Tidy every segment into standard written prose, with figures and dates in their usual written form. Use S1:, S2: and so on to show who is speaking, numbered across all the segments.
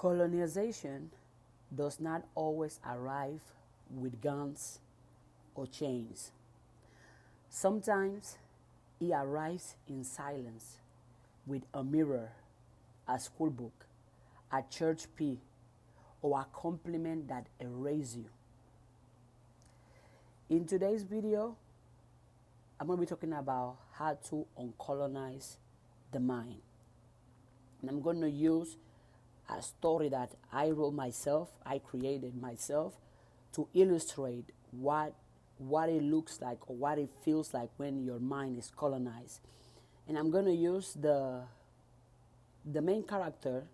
S1: Colonization does not always arrive with guns or chains. Sometimes it arrives in silence with a mirror, a school book, a church pee, or a compliment that erases you. In today's video, I'm going to be talking about how to uncolonize the mind. And I'm going to use a story that I wrote myself, I created myself, to illustrate what it looks like or what it feels like when your mind is colonized. And I'm going to use the main character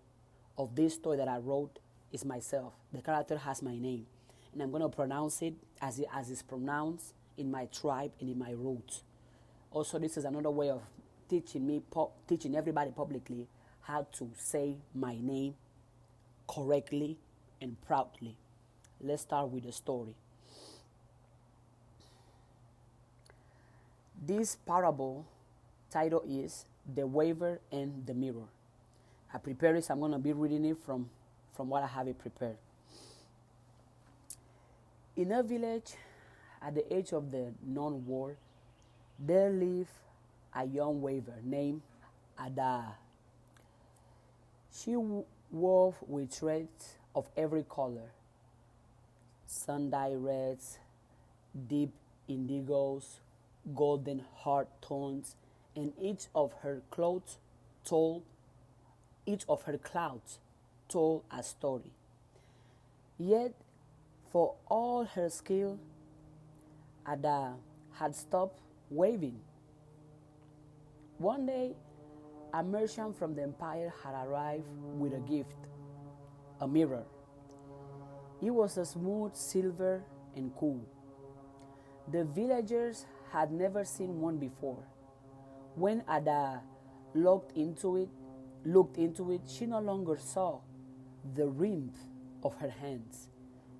S1: of this story that I wrote is myself. The character has my name. And I'm going to pronounce it as it's pronounced in my tribe and in my roots. Also, this is another way of teaching everybody publicly how to say my name correctly and proudly. Let's start with the story. This parable title is The Waver and the Mirror. I prepared it, so I'm going to be reading it from what I have it prepared. In a village at the edge of the known world, there lived a young waver named Ada. She wove with threads of every color, sun-dyed reds, deep indigos, golden heart tones, and each of her clouds told a story. Yet, for all her skill, Ada had stopped waving. One day, a merchant from the empire had arrived with a gift, a mirror. It was a smooth silver and cool. The villagers had never seen one before. When Ada looked into it, she no longer saw the rim of her hands,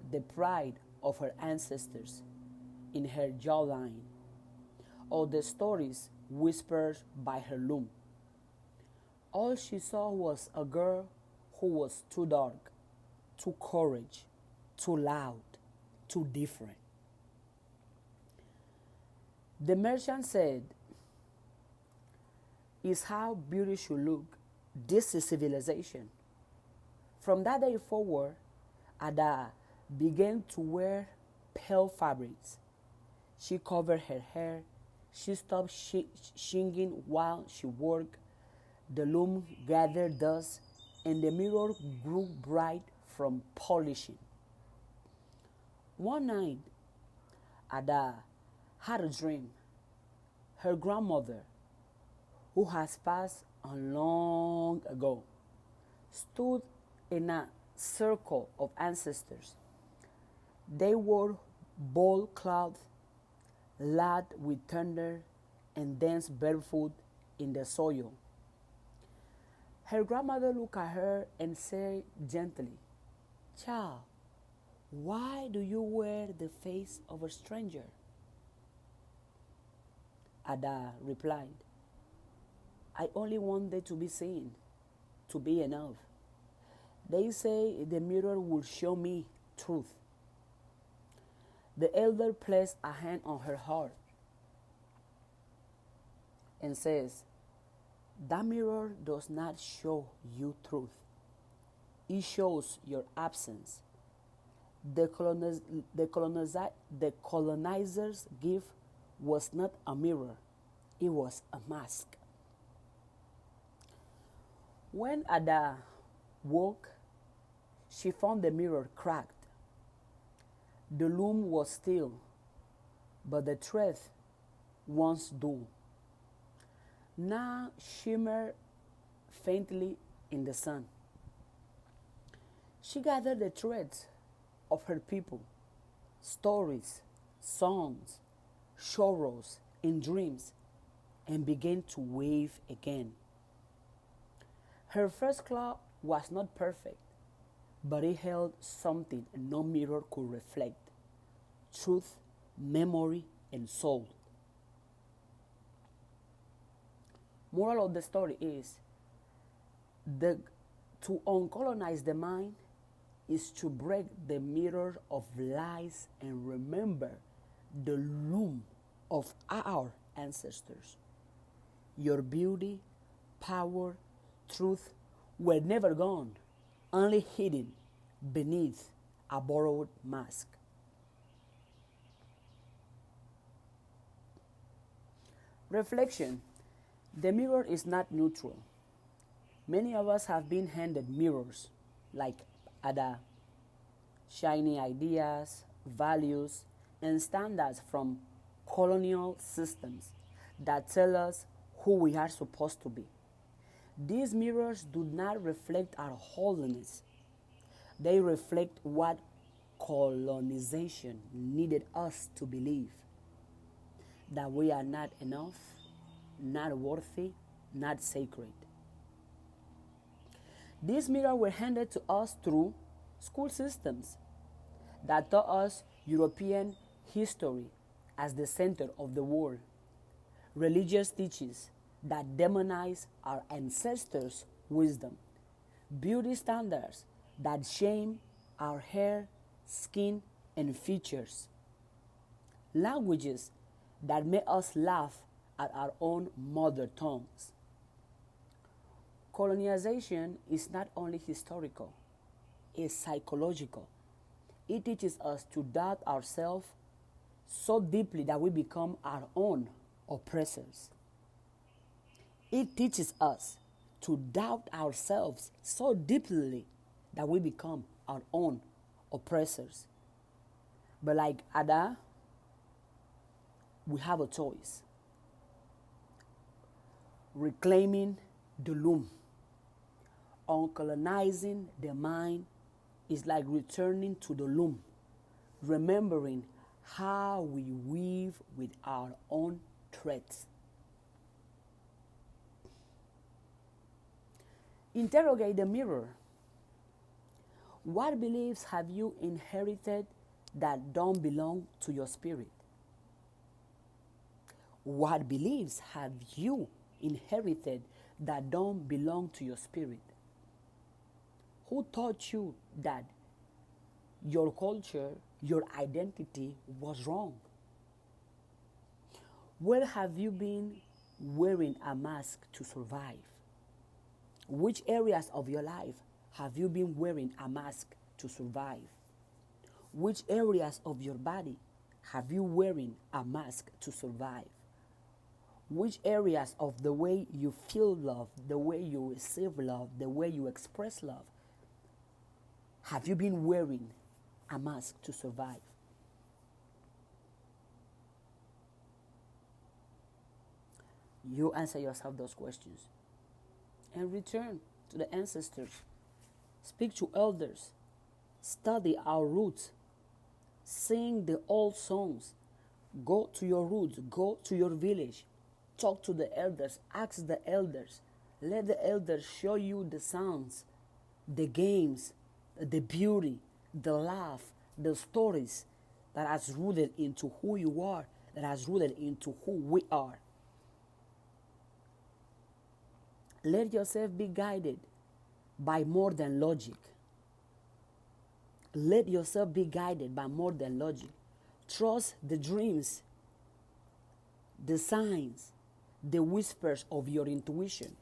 S1: the pride of her ancestors in her jawline, or the stories whispered by her loom. All she saw was a girl who was too dark, too courage, too loud, too different. The merchant said, "Is how beauty should look. This is civilization." From that day forward, Ada began to wear pale fabrics. She covered her hair. She stopped singing while she worked. The loom gathered dust, and the mirror grew bright from polishing. One night, Ada had a dream. Her grandmother, who has passed on long ago, stood in a circle of ancestors. They wore bold cloth, laughed with thunder, and danced barefoot in the soil. Her grandmother looked at her and said gently, "Child, why do you wear the face of a stranger?" Ada replied, "I only wanted to be seen, to be enough. They say the mirror will show me truth." The elder placed a hand on her heart and says, "That mirror does not show you truth. It shows your absence. The colonizer's gift was not a mirror, it was a mask." When Ada woke, she found the mirror cracked. The loom was still, but the thread, once dull, now shimmered faintly in the sun. She gathered the threads of her people, stories, songs, sorrows, and dreams, and began to wave again. Her first cloud was not perfect, but it held something no mirror could reflect: truth, memory, and soul. Moral of the story is the To uncolonize the mind is to break the mirror of lies and remember the loom of our ancestors. Your beauty, power, truth were never gone, only hidden beneath a borrowed mask. Reflection. The mirror is not neutral. Many of us have been handed mirrors like Ada, shiny ideas, values, and standards from colonial systems that tell us who we are supposed to be. These mirrors do not reflect our holiness. They reflect what colonization needed us to believe: that we are not enough, not worthy, not sacred. These mirrors were handed to us through school systems that taught us European history as the center of the world, religious teachings that demonize our ancestors' wisdom, beauty standards that shame our hair, skin, and features, languages that make us laugh at our own mother tongues. Colonization is not only historical, it's psychological. It teaches us to doubt ourselves so deeply that we become our own oppressors. It teaches us to doubt ourselves so deeply that we become our own oppressors. But like Ada, we have a choice. Reclaiming the loom. Uncolonizing the mind is like returning to the loom, remembering how we weave with our own threads. Interrogate the mirror. What beliefs have you inherited that don't belong to your spirit? What beliefs have you inherited that don't belong to your spirit? Who taught you that your culture, your identity was wrong? Where have you been wearing a mask to survive? Which areas of your life have you been wearing a mask to survive? Which areas of your body have you wearing a mask to survive? Which areas of the way you feel love, the way you receive love, the way you express love, have you been wearing a mask to survive? You answer yourself those questions and return to the ancestors. Speak to elders. Study our roots. Sing the old songs. Go to your roots. Go to your village. Talk to the elders. Ask the elders. Let the elders show you the sounds, the games, the beauty, the laugh, the stories that has rooted into who you are, that has rooted into who we are. Let yourself be guided by more than logic. Let yourself be guided by more than logic. Trust the dreams, the signs, the whispers of your intuition.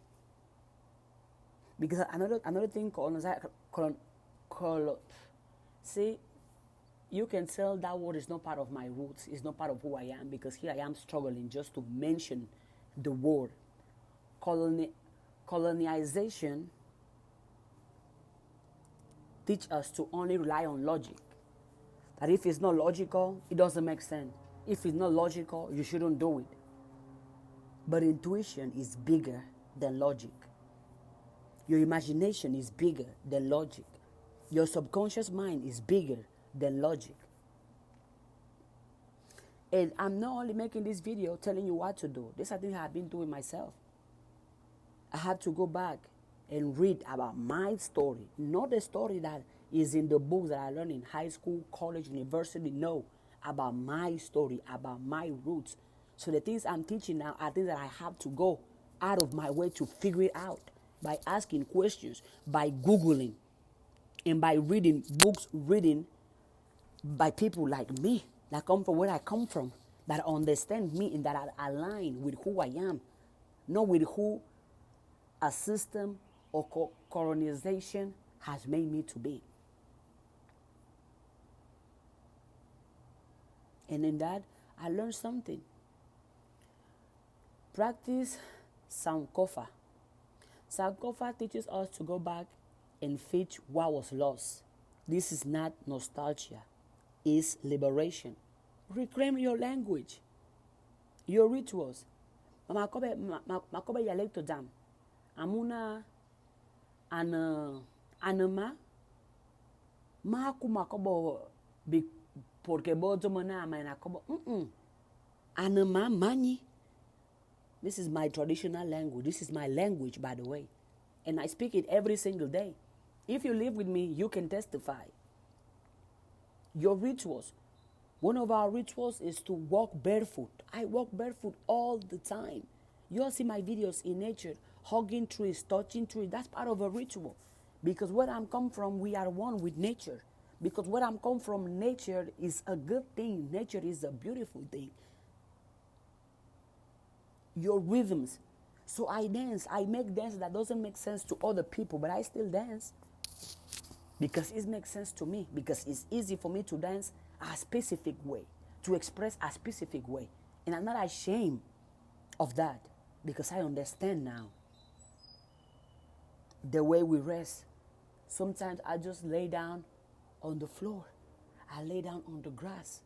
S1: Because another thing, see, you can tell that word is not part of my roots, it's not part of who I am, because here I am struggling just to mention the word. Colonization teach us to only rely on logic. That if it's not logical, it doesn't make sense. If it's not logical, you shouldn't do it. But intuition is bigger than logic. Your imagination is bigger than logic. Your subconscious mind is bigger than logic. And I'm not only making this video telling you what to do. This is something I've been doing myself. I had to go back and read about my story, not the story that is in the books that I learned in high school, college, university. No, about my story, about my roots. So the things I'm teaching now are things that I have to go out of my way to figure it out. by asking questions, by Googling, and by reading books, reading by people like me that come from where I come from, that understand me and that are aligned with who I am, not with who a system or colonization has made me to be. And in that, I learned something. Practice Sankofa. Sankofa teaches us to go back and fetch what was lost. This is not nostalgia, it's liberation. Reclaim your language, your rituals. Makobe dialecto dam. Amuna anama maku makobo big porque bozo mana makobo anama mani. This is my traditional language. This is my language, by the way. And I speak it every single day. If you live with me, you can testify. Your rituals. One of our rituals is to walk barefoot. I walk barefoot all the time. You all see my videos in nature, hugging trees, touching trees. That's part of a ritual. Because where I'm come from, we are one with nature. Because where I'm come from, nature is a good thing. Nature is a beautiful thing. Your rhythms. So I dance. I make dance that doesn't make sense to other people, but I still dance. Because it makes sense to me. Because it's easy for me to dance a specific way, to express a specific way. And I'm not ashamed of that because I understand now the way we rest. Sometimes I just lay down on the floor. I lay down on the grass.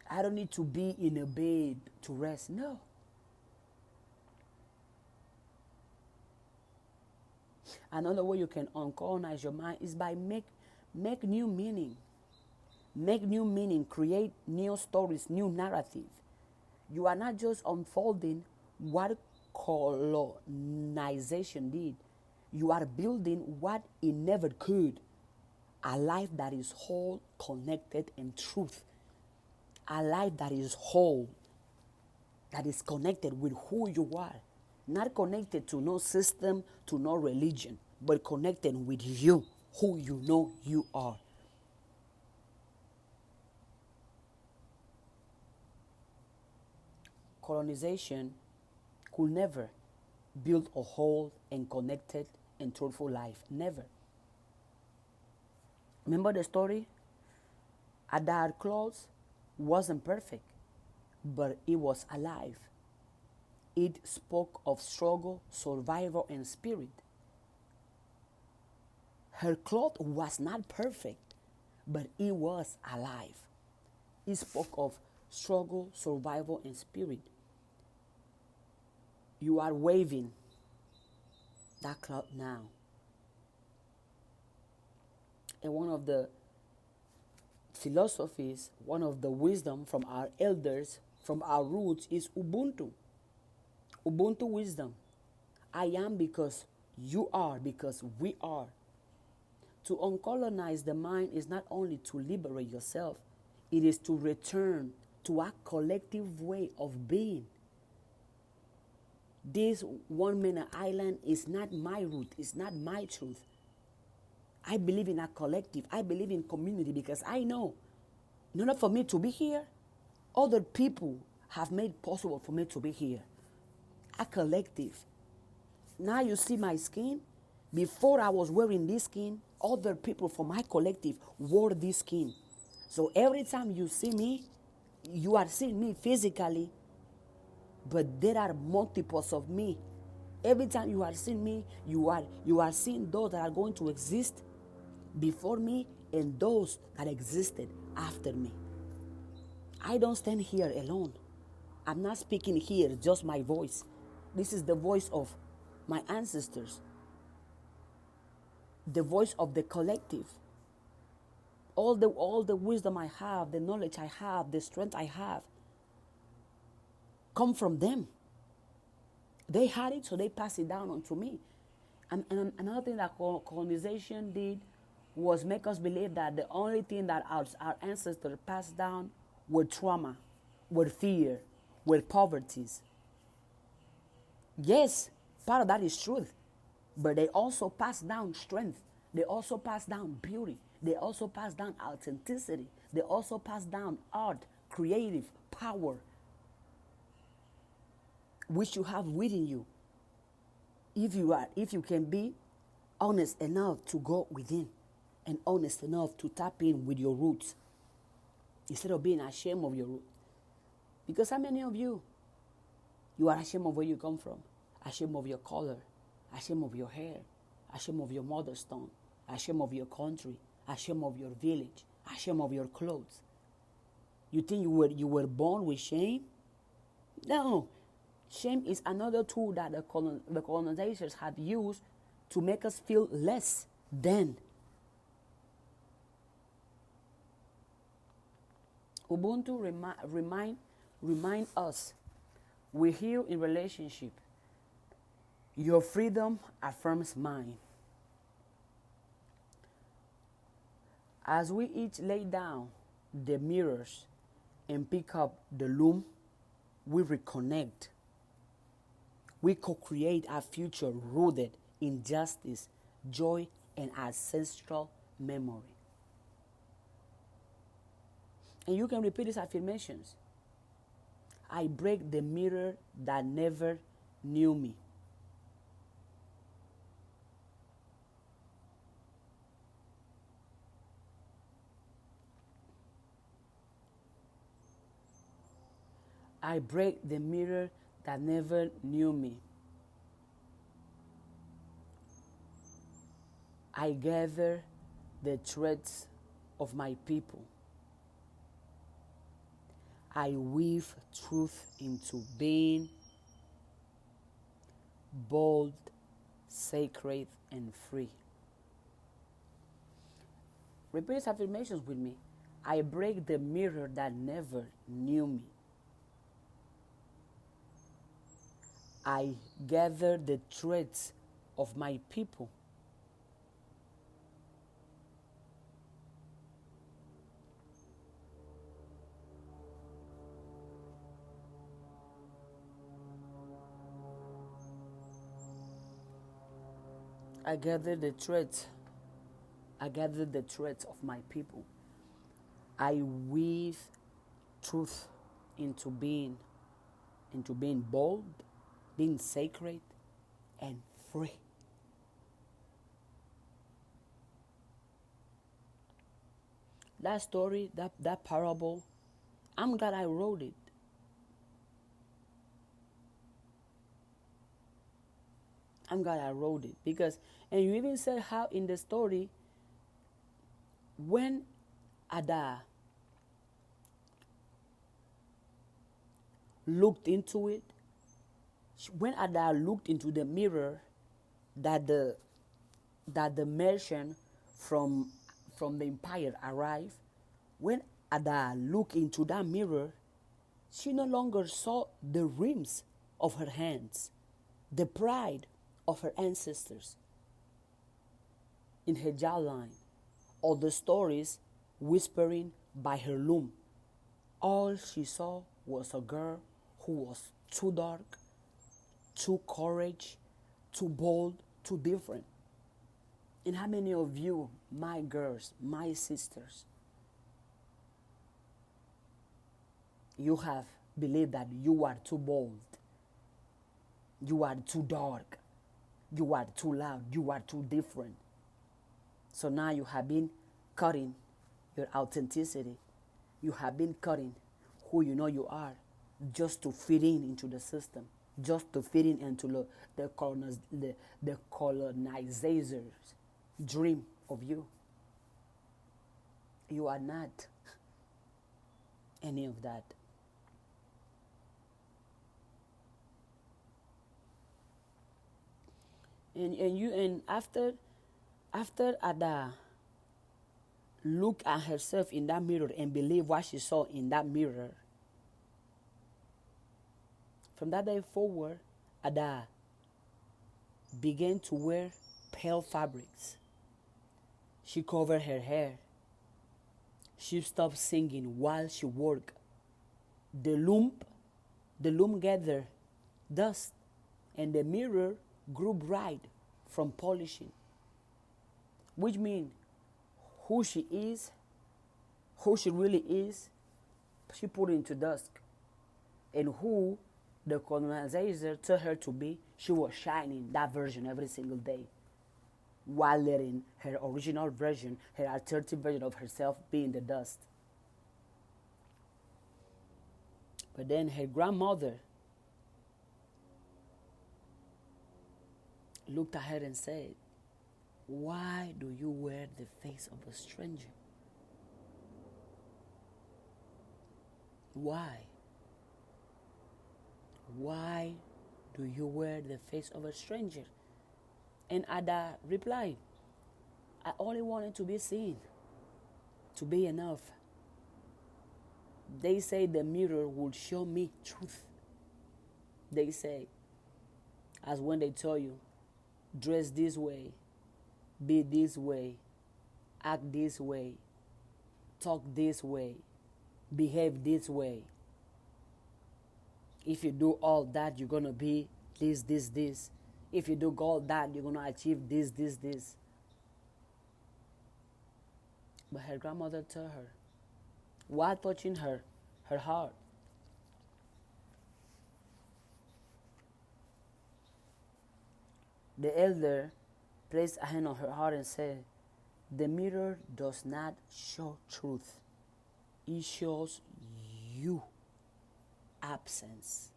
S1: I don't need to be in a bed to rest. No. Another way you can uncolonize your mind is by make new meaning. Make new meaning, create new stories, new narrative. You are not just unfolding what colonization did. You are building what it never could. A life that is whole, connected, and truth. A life that is whole, that is connected with who you are. Not connected to no system, to no religion, but connected with you, who you know you are. Colonization could never build a whole and connected and truthful life. Never. Remember the story? Adar clothes wasn't perfect, but it was alive. It spoke of struggle, survival, and spirit. Her cloth was not perfect, but it was alive. It spoke of struggle, survival, and spirit. You are waving that cloth now. And one of the philosophies, one of the wisdom from our elders, from our roots is Ubuntu. Ubuntu wisdom. I am because you are, because we are. To uncolonize the mind is not only to liberate yourself, it is to return to a collective way of being. This one man island is not my root, it's not my truth. I believe in a collective, I believe in community because I know, in order for me to be here, other people have made possible for me to be here. A collective. Now you see my skin. Before I was wearing this skin, other people from my collective wore this skin. So every time you see me, you are seeing me physically, but there are multiples of me. Every time you are seeing me, you are seeing those that are going to exist before me and those that existed after me. I don't stand here alone. I'm not speaking here, just my voice. This is the voice of my ancestors. The voice of the collective. All the wisdom I have, the knowledge I have, the strength I have, come from them. They had it, so they passed it down onto me. And another thing that colonization did was make us believe that the only thing that our ancestors passed down were trauma, were fear, were poverties. Yes, Part of that is truth. But they also pass down strength. They also pass down beauty. They also pass down authenticity. They also pass down art, creative power, which you have within you. If you can be honest enough to go within and honest enough to tap in with your roots instead of being ashamed of your roots. Because how many of you are ashamed of where you come from, ashamed of your color, ashamed of your hair, ashamed of your mother's tongue, ashamed of your country, ashamed of your village, ashamed of your clothes? You think you were born with shame? No. Shame is another tool that the colonizers have used to make us feel less than. Ubuntu remind us we heal in relationship. Your freedom affirms mine. As we each lay down the mirrors and pick up the loom, we reconnect. We co-create a future rooted in justice, joy, and ancestral memory. And you can repeat these affirmations. I break the mirror that never knew me. I break the mirror that never knew me. I gather the threads of my people. I weave truth into being, bold, sacred, and free. Repeat these affirmations with me. I break the mirror that never knew me. I gather the threads of my people. I gather the threads. I gather the threads of my people. I weave truth into being bold, being sacred, and free. That story, that parable, I'm glad I wrote it. I'm glad I wrote it because, and you even said how in the story, when Ada looked into it, when Ada looked into the mirror that the merchant from the empire arrived, when Ada looked into that mirror, she no longer saw the rims of her hands, the pride of her ancestors in her jawline, or the stories whispering by her loom. All she saw was a girl who was too dark, too courage, too bold, too different. And how many of you, my girls, my sisters, you have believed that you are too bold, you are too dark, you are too loud, you are too different. So now you have been cutting your authenticity. You have been cutting who you know you are just to fit in into the system, just to fit in into the colonizers' dream of you. You are not any of that. And after Ada looked at herself in that mirror and believed what she saw in that mirror, from that day forward, Ada began to wear pale fabrics. She covered her hair. She stopped singing while she worked. The loom gathered dust, and the mirror grew bright from polishing, which means who she is, who she really is, she put into dusk. And who the colonizer told her to be, she was shining that version every single day, while letting her original version, her alternative version of herself, be in the dust. But then her grandmother looked at her and said, "Why do you wear the face of a stranger? Why? Why do you wear the face of a stranger?" And Ada replied, "I only wanted to be seen, to be enough. They say the mirror will show me truth. They say, as when they tell you, dress this way, be this way, act this way, talk this way, behave this way. If you do all that, you're going to be this. If you do all that, you're going to achieve this. But her grandmother told her, while touching her heart, the elder placed a hand on her heart and said, "The mirror does not show truth. It shows you absence."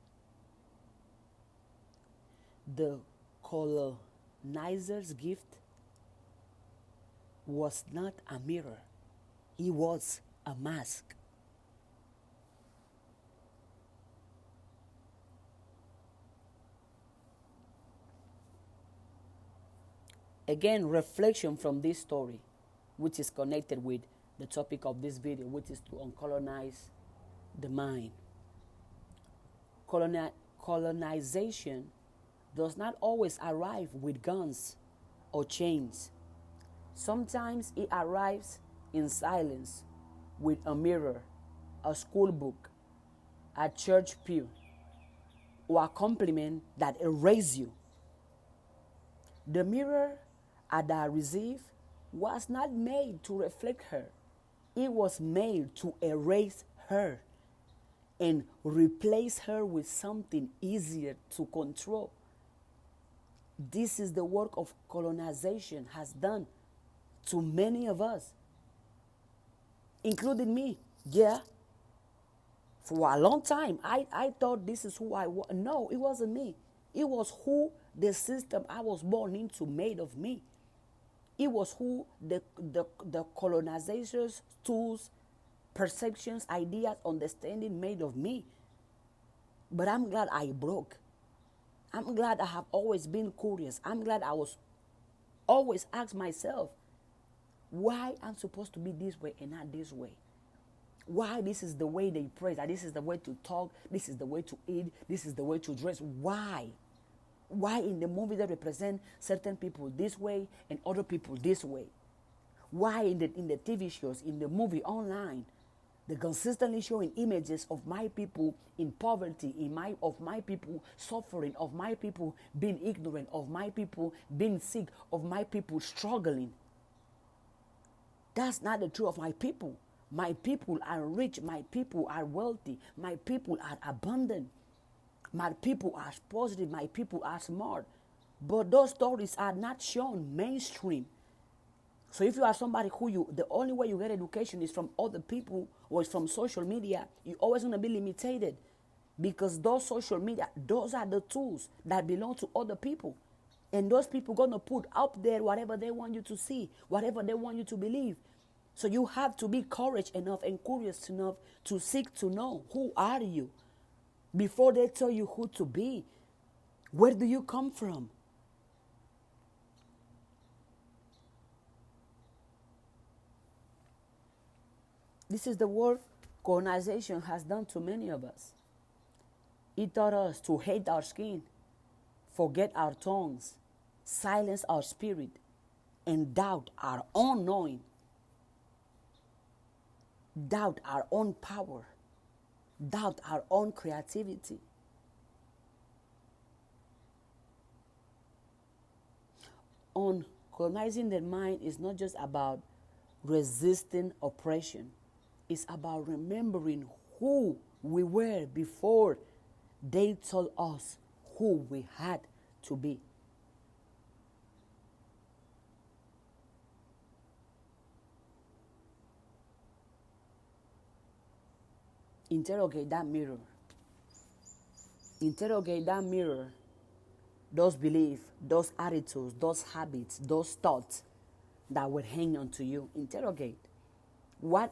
S1: The colonizer's gift was not a mirror. It was a mask. Again, reflection from this story, which is connected with the topic of this video, which is to uncolonize the mind. Colonization does not always arrive with guns or chains. Sometimes it arrives in silence, with a mirror, a school book, a church pew, or a compliment that erases you. The mirror Ada received was not made to reflect her. It was made to erase her and replace her with something easier to control. This is the work of colonization has done to many of us, including me. Yeah, for a long time, I thought this is who I was. No, it wasn't me. It was who the system I was born into made of me. It was who the colonizers' tools, perceptions, ideas, understanding made of me. But I'm glad I broke. I'm glad I have always been curious. I'm glad I was always asked myself, why I'm supposed to be this way and not this way? Why this is the way they praise, this is the way to talk, this is the way to eat, this is the way to dress? Why? Why in the movie they represent certain people this way and other people this way? Why in the TV shows, in the movie, online, they're consistently showing images of my people in poverty, of my people suffering, of my people being ignorant, of my people being sick, of my people struggling? That's not the truth of my people. My people are rich. My people are wealthy. My people are abundant. My people are positive. My people are smart. But those stories are not shown mainstream. So if you are somebody the only way you get education is from other people or is from social media, you're always going to be limited, because those social media, those are the tools that belong to other people. And those people going to put up there whatever they want you to see, whatever they want you to believe. So you have to be courage enough and curious enough to seek to know, who are you? Before they tell you who to be, where do you come from? This is the work colonization has done to many of us. It taught us to hate our skin, forget our tongues, silence our spirit, and doubt our own knowing, doubt our own power, doubt our own creativity. on colonizing the mind is not just about resisting oppression. It's about remembering who we were before they told us who we had to be. Interrogate that mirror. Interrogate that mirror. Those beliefs, those attitudes, those habits, those thoughts that were hanging on to you. Interrogate.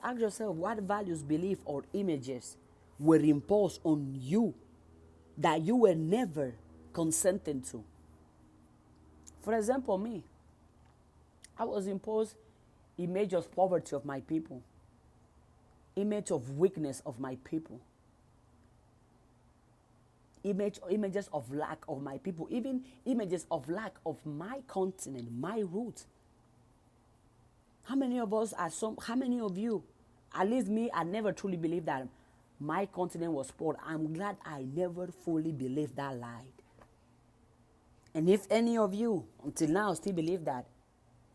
S1: Ask yourself, what values, beliefs, or images were imposed on you that you were never consenting to? For example, me, I was imposed image of poverty of my people, image of weakness of my people, images of lack of my people, even images of lack of my continent, my roots. How many of us how many of you, at least me, I never truly believed that my continent was poor. I'm glad I never fully believed that lie. And if any of you, until now, still believe that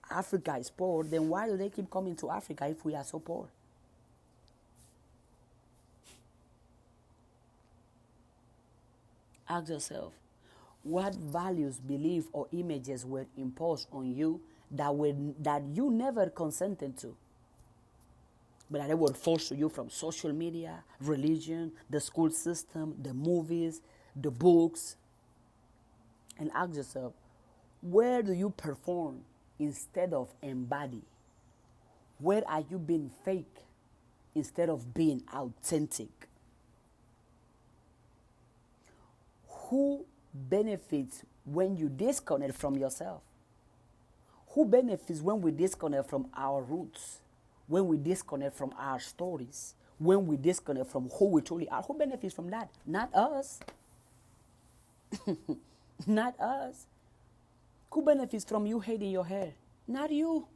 S1: Africa is poor, then why do they keep coming to Africa if we are so poor? Ask yourself, what values, beliefs, or images were imposed on you that you never consented to, but that they were forced to you from social media, religion, the school system, the movies, the books? And ask yourself, where do you perform instead of embody? Where are you being fake instead of being authentic? Who benefits when you disconnect from yourself? Who benefits when we disconnect from our roots? When we disconnect from our stories? When we disconnect from who we truly are? Who benefits from that? Not us. Not us. Who benefits from you hating your hair? Not you.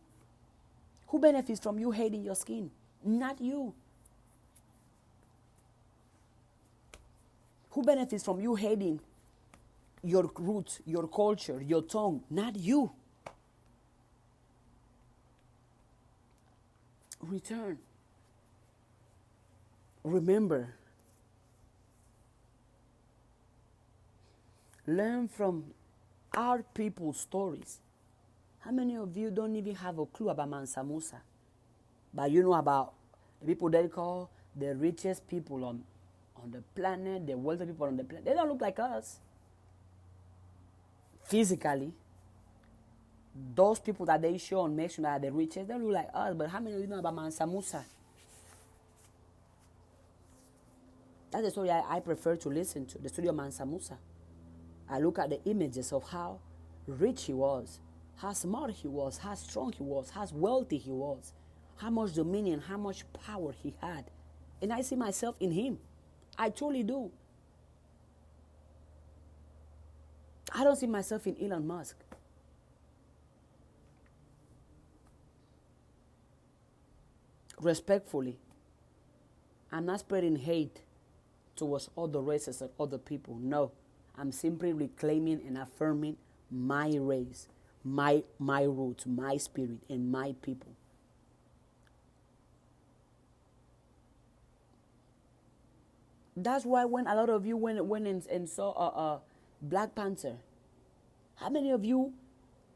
S1: Who benefits from you hating your skin? Not you. Who benefits from you hating your roots, your culture, your tongue? Not you. Return. Remember. Learn from our people's stories. How many of you don't even have a clue about Mansa Musa? But you know about the people they call the richest people on the planet, the wealthy people on the planet. They don't look like us. Physically, those people that they show and mention that are the richest, they look like us. But how many of you know about Mansa Musa? That's the story I prefer to listen to, the story of Mansa Musa. I look at the images of how rich he was, how smart he was, how strong he was, how wealthy he was, how much dominion, how much power he had. And I see myself in him. I truly do. I don't see myself in Elon Musk. Respectfully, I'm not spreading hate towards other races or other people. No, I'm simply reclaiming and affirming my race, my roots, my spirit, and my people. That's why when a lot of you went and saw Black Panther, how many of you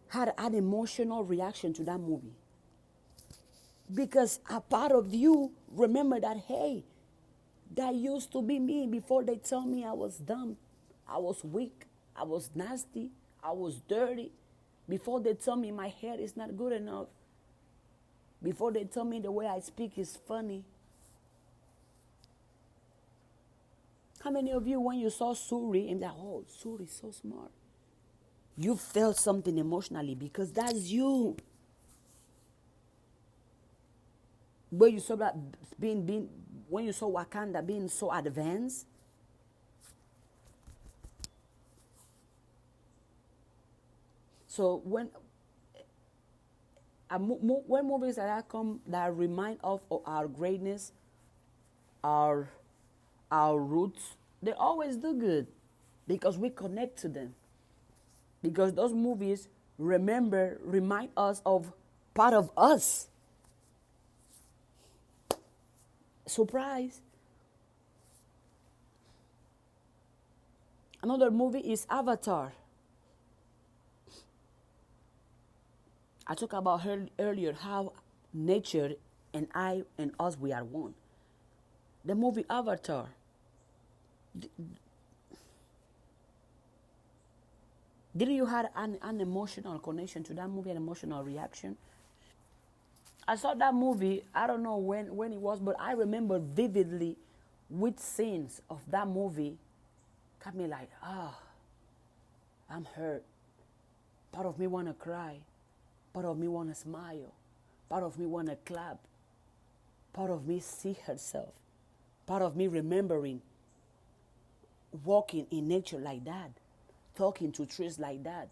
S1: had an emotional reaction to that movie? Because a part of you remember that, hey, that used to be me before they told me I was dumb, I was weak, I was nasty, I was dirty. Before they told me my hair is not good enough. Before they told me the way I speak is funny. How many of you, when you saw Suri, and like, oh, Suri's so smart, you felt something emotionally because that's you. When you saw that when you saw Wakanda being so advanced, so when movies that come that remind us of our greatness, our roots, they always do good because we connect to them. Because those movies remind us of part of us. Surprise. Another movie is Avatar. I talked about earlier how nature and I and us, we are one. The movie Avatar. Did you have an emotional connection to that movie, an emotional reaction? I saw that movie, I don't know when it was, but I remember vividly which scenes of that movie got me like, I'm hurt. Part of me want to cry. Part of me want to smile. Part of me want to clap. Part of me see herself. Part of me remembering walking in nature like that, talking to trees like that,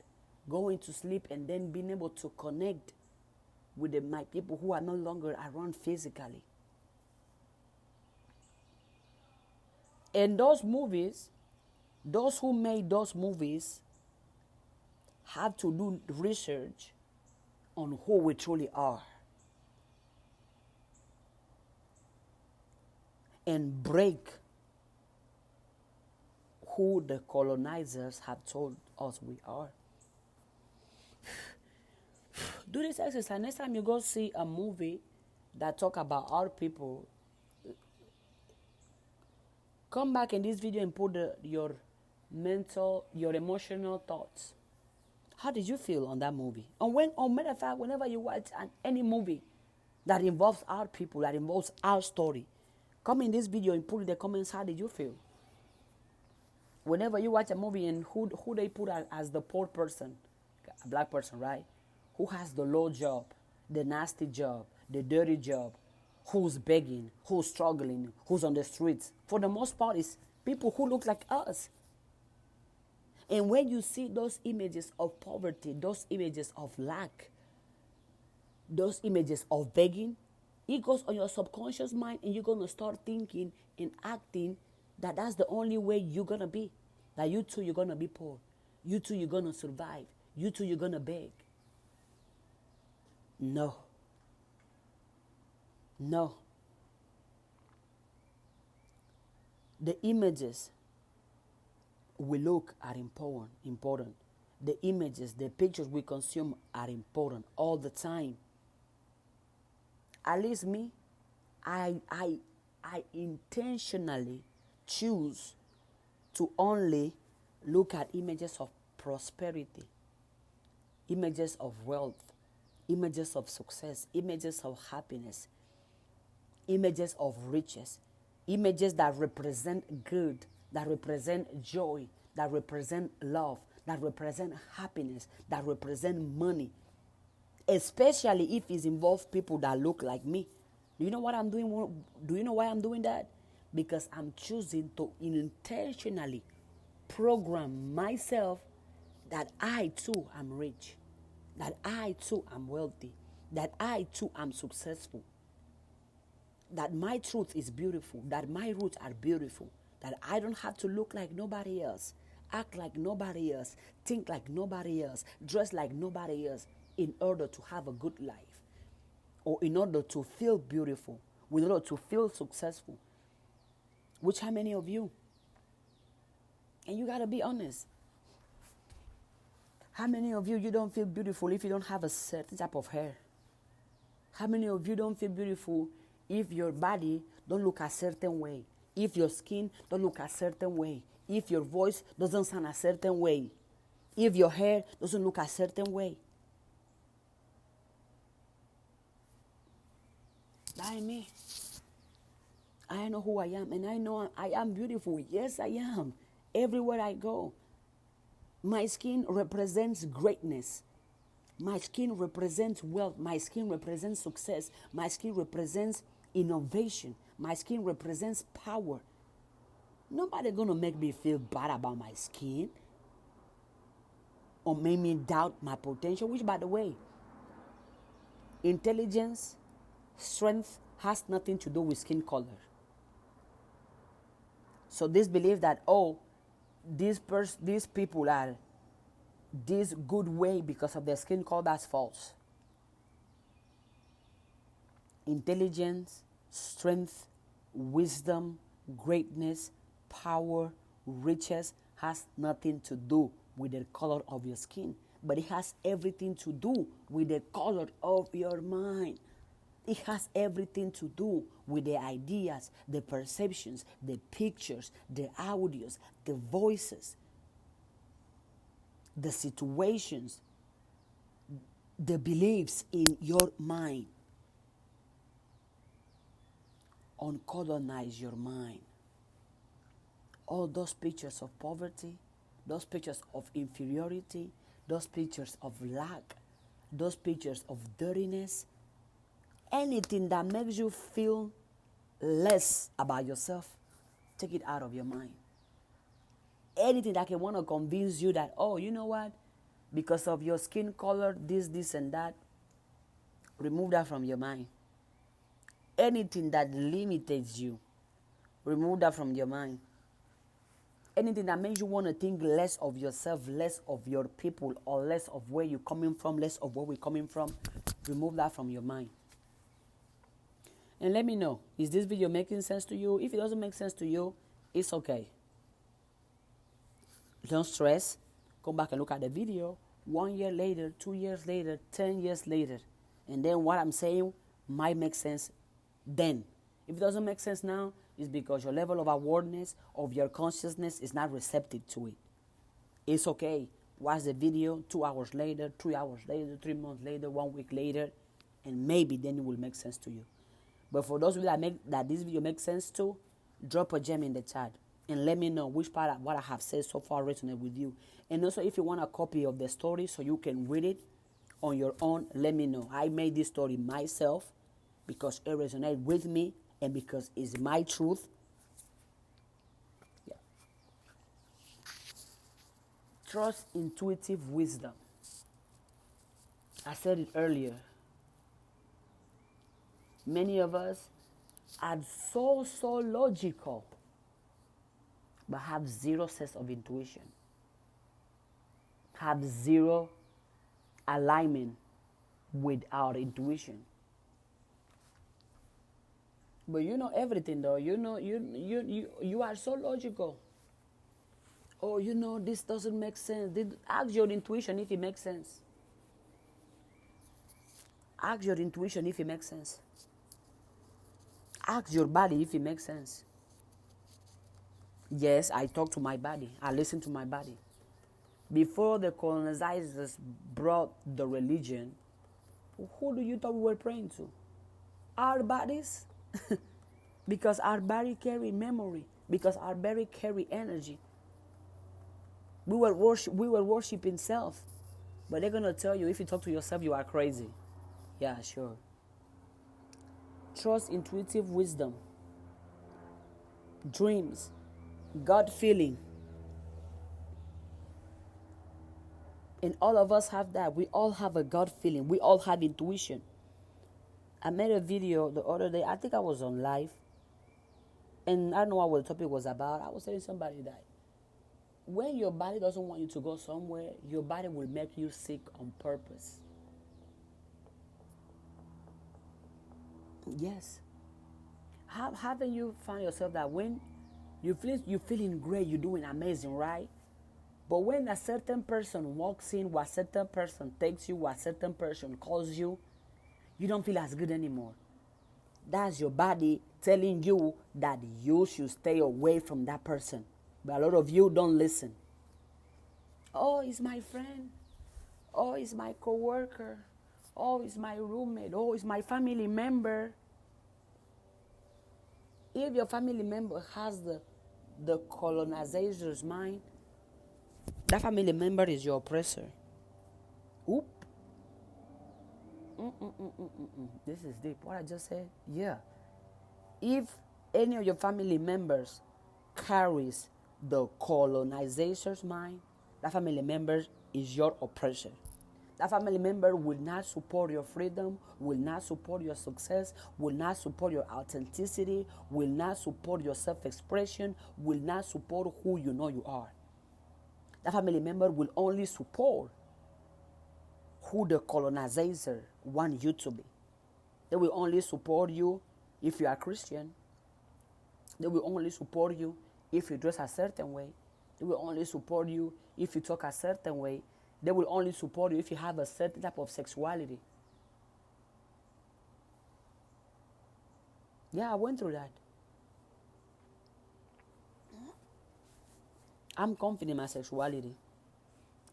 S1: going to sleep and then being able to connect with my people who are no longer around physically. And those movies, those who made those movies have to do research on who we truly are and break who the colonizers have told us we are. Do this exercise. Next time you go see a movie that talk about our people, come back in this video and put your emotional thoughts. How did you feel on that movie? On matter of fact, whenever you watch any movie that involves our people, that involves our story, come in this video and put in the comments, how did you feel? Whenever you watch a movie and who they put as the poor person, a black person, right? Who has the low job, the nasty job, the dirty job, who's begging, who's struggling, who's on the streets. For the most part, it's people who look like us. And when you see those images of poverty, those images of lack, those images of begging, it goes on your subconscious mind and you're going to start thinking and acting that that's the only way you're going to be. That you too, you're going to be poor. You too, you're going to survive. You too, you're going to beg. No. No. The images we look are important. The images, the pictures we consume are important all the time. At least me, I intentionally choose to only look at images of prosperity, images of wealth, images of success, images of happiness, images of riches, images that represent good, that represent joy, that represent love, that represent happiness, that represent money, especially if it involves people that look like me. Do you know what I'm doing? Do you know why I'm doing that? Because I'm choosing to intentionally program myself that I too am rich, that I too am wealthy, that I too am successful, that my truth is beautiful, that my roots are beautiful, that I don't have to look like nobody else, act like nobody else, think like nobody else, dress like nobody else in order to have a good life, or in order to feel beautiful, in order to feel successful. Which how many of you? And you got to be honest. How many of you don't feel beautiful if you don't have a certain type of hair? How many of you don't feel beautiful if your body don't look a certain way? If your skin don't look a certain way? If your voice doesn't sound a certain way? If your hair doesn't look a certain way? That ain't me. I know who I am, and I know I am beautiful. Yes, I am. Everywhere I go. My skin represents greatness. My skin represents wealth. My skin represents success. My skin represents innovation. My skin represents power. Nobody gonna make me feel bad about my skin or make me doubt my potential, which, by the way, intelligence, strength has nothing to do with skin color. So this belief that, these people are this good way because of their skin color, that's false. Intelligence, strength, wisdom, greatness, power, riches has nothing to do with the color of your skin, but it has everything to do with the color of your mind. It has everything to do with the ideas, the perceptions, the pictures, the audios, the voices, the situations, the beliefs in your mind. Uncolonize your mind. All those pictures of poverty, those pictures of inferiority, those pictures of lack, those pictures of dirtiness, anything that makes you feel less about yourself, take it out of your mind. Anything that can want to convince you that, oh, you know what, because of your skin color, this and that, remove that from your mind. Anything that limits you, remove that from your mind. Anything that makes you want to think less of yourself, less of your people, or less of where you're coming from, less of where we're coming from, remove that from your mind. And let me know, is this video making sense to you? If it doesn't make sense to you, it's okay. Don't stress. Come back and look at the video 1 year later, 2 years later, 10 years later. And then what I'm saying might make sense then. If it doesn't make sense now, it's because your level of awareness of your consciousness is not receptive to it. It's okay. Watch the video 2 hours later, 3 hours later, 3 months later, 1 week later, and maybe then it will make sense to you. But for those of you that this video makes sense to, drop a gem in the chat and let me know which part of what I have said so far resonates with you. And also, if you want a copy of the story so you can read it on your own, let me know. I made this story myself because it resonates with me and because it's my truth. Yeah. Trust intuitive wisdom. I said it earlier. Many of us are so logical, but have zero sense of intuition, have zero alignment with our intuition. But you know everything though. You know you are so logical. Oh, you know this doesn't make sense. Ask your intuition if it makes sense. Ask your intuition if it makes sense. Ask your body if it makes sense. Yes, I talk to my body. I listen to my body. Before the colonizers brought the religion, who do you thought we were praying to? Our bodies? Because our body carry memory. Because our body carry energy. We were worshiping self. But they're going to tell you, if you talk to yourself, you are crazy. Yeah, sure. Trust intuitive wisdom. Dreams. gut feeling. And all of us have that. We all have a gut feeling. We all have intuition. I made a video the other day. I think I was on live. And I don't know what the topic was about. I was telling somebody that when your body doesn't want you to go somewhere, your body will make you sick on purpose. Yes. Haven't you found yourself that when you're feeling great, you're doing amazing, right? But when a certain person walks in, or a certain person takes you, or a certain person calls you, you don't feel as good anymore. That's your body telling you that you should stay away from that person. But a lot of you don't listen. Oh, it's my friend. Oh, it's my coworker. Oh, it's my roommate. Oh, it's my family member. If your family member has the colonizer's mind, that family member is your oppressor. Oop. This is deep. What I just said? Yeah. If any of your family members carries the colonizer's mind, that family member is your oppressor. That family member will not support your freedom, will not support your success, will not support your authenticity, will not support your self-expression, will not support who you know you are. That family member will only support who the colonizer want you to be. They will only support you if you are Christian. They will only support you if you dress a certain way. They will only support you if you talk a certain way. They will only support you if you have a certain type of sexuality. Yeah, I went through that. I'm confident in my sexuality.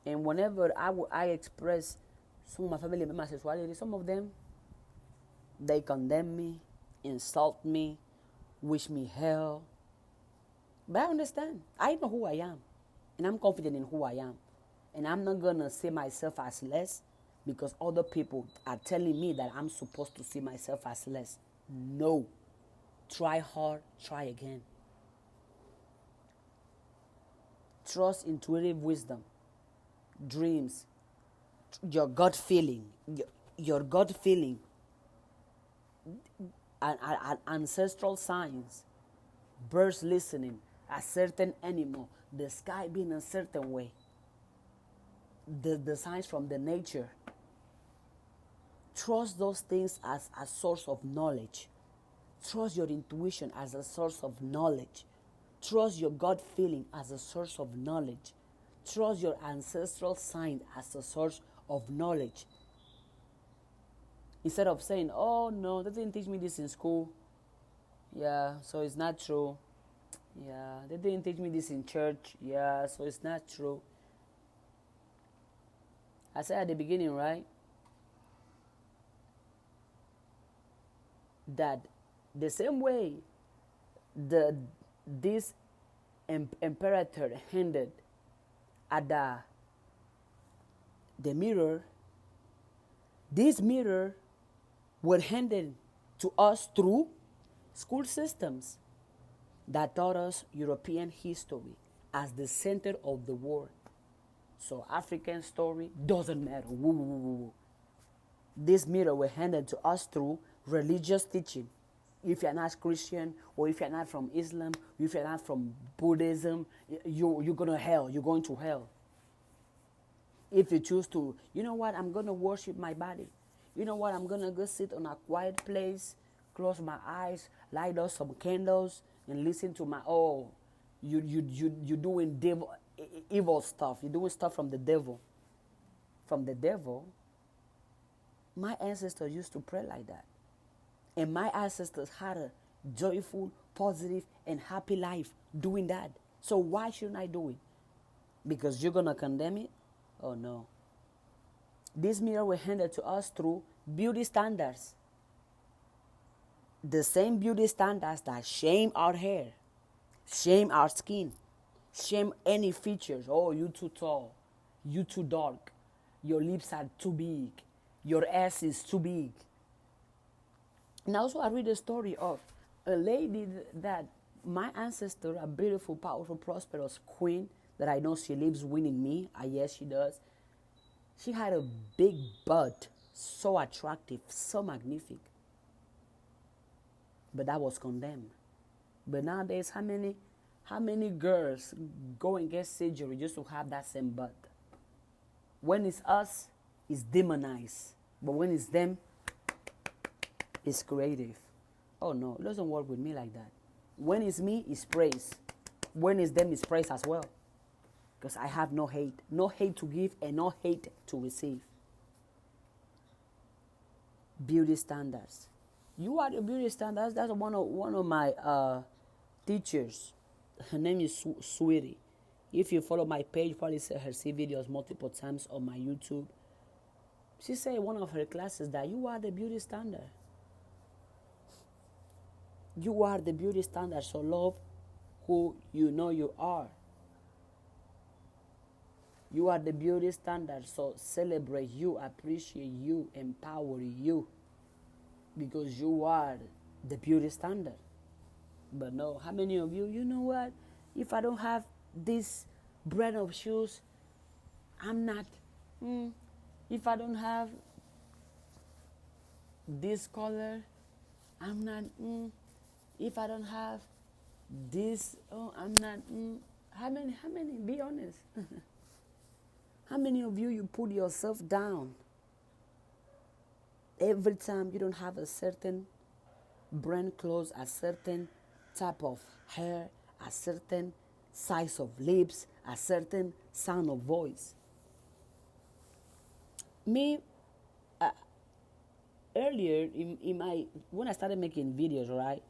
S1: And whenever I express some of my family members' sexuality, some of them, they condemn me, insult me, wish me hell. But I understand. I know who I am. And I'm confident in who I am. And I'm not going to see myself as less because other people are telling me that I'm supposed to see myself as less. No. Try hard, try again. Trust intuitive wisdom, dreams, your gut feeling, your gut feeling, and ancestral signs, birds listening, a certain animal, the sky being a certain way, the signs from the nature. Trust those things as a source of knowledge. Trust your intuition as a source of knowledge. Trust your gut feeling as a source of knowledge. Trust your ancestral sign as a source of knowledge. Instead of saying, oh no, they didn't teach me this in school. Yeah, so it's not true. Yeah, they didn't teach me this in church. Yeah, so it's not true. I said at the beginning, right? That the same way this imperator hindered at the mirror, this mirror was handed to us through school systems that taught us European history as the center of the world. So African story doesn't matter. Woo, woo, woo, woo. This mirror was handed to us through religious teaching. If you're not Christian, or if you're not from Islam, if you're not from Buddhism, you're going to hell. You're going to hell. If you choose to, you know what, I'm going to worship my body. You know what, I'm going to go sit on a quiet place, close my eyes, light up some candles, and listen to my, you're doing evil stuff. You're doing stuff from the devil. From the devil. My ancestors used to pray like that. And my ancestors had a joyful, positive, and happy life doing that. So why shouldn't I do it? Because you're going to condemn it? Oh, no. This mirror was handed to us through beauty standards. The same beauty standards that shame our hair, shame our skin, shame any features. Oh, you too tall, you too dark, your lips are too big, your ass is too big. And also I read a story of a lady that my ancestor, a beautiful, powerful, prosperous queen that I know she lives winning me. Yes, she does. She had a big butt, so attractive, so magnificent. But that was condemned. But nowadays, how many girls go and get surgery just to have that same butt? When it's us, it's demonized. But when it's them, it's creative. Oh no, it doesn't work with me like that. When it's me, it's praise. When it's them, it's praise as well. Because I have no hate. No hate to give and no hate to receive. Beauty standards. You are the beauty standards. That's one of my teachers. Her name is Sweetie. If you follow my page, you probably see videos multiple times on my YouTube. She said in one of her classes that you are the beauty standard. You are the beauty standard, so love who you know you are. You are the beauty standard, so celebrate you, appreciate you, empower you. Because you are the beauty standard. But no, how many of you, you know what? If I don't have this brand of shoes, I'm not. If I don't have this color, I'm not. If I don't have this, I'm not. How many? Be honest. How many of you put yourself down every time you don't have a certain brand clothes, a certain type of hair, a certain size of lips, a certain sound of voice? Me, earlier in my when I started making videos, right,